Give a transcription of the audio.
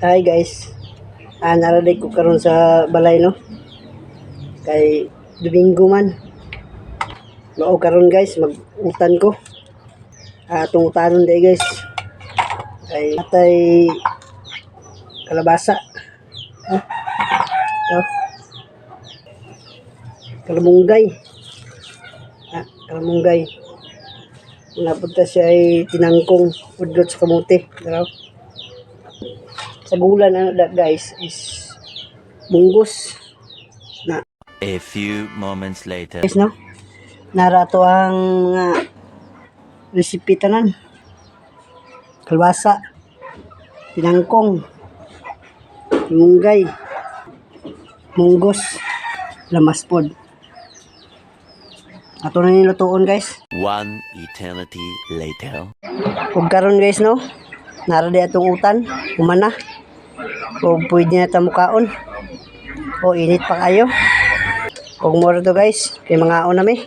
Hi guys. Naraday ko karon sa balay no. Kay Domingo man. Mao karon guys, mag-utan ko. Atong utanon day guys. Kay atay kalabasa. Ito. Kalamunggay. Kalamunggay. Napunta siya ay tinangkong udlot sa kamote. Daraw. Sa gulan guys is munggos na. A few moments later. Guys no, narato ang mga recipe tanan. Kalbasa, tinangkong, munggay, munggos, lamas pod. Ato na nilutuon guys. One eternity later. Ug karon guys no, nara di atong utan, humana. Ug pwede na ta mukaon. O init pa kayo. Ug moro to guys, kay mga nami.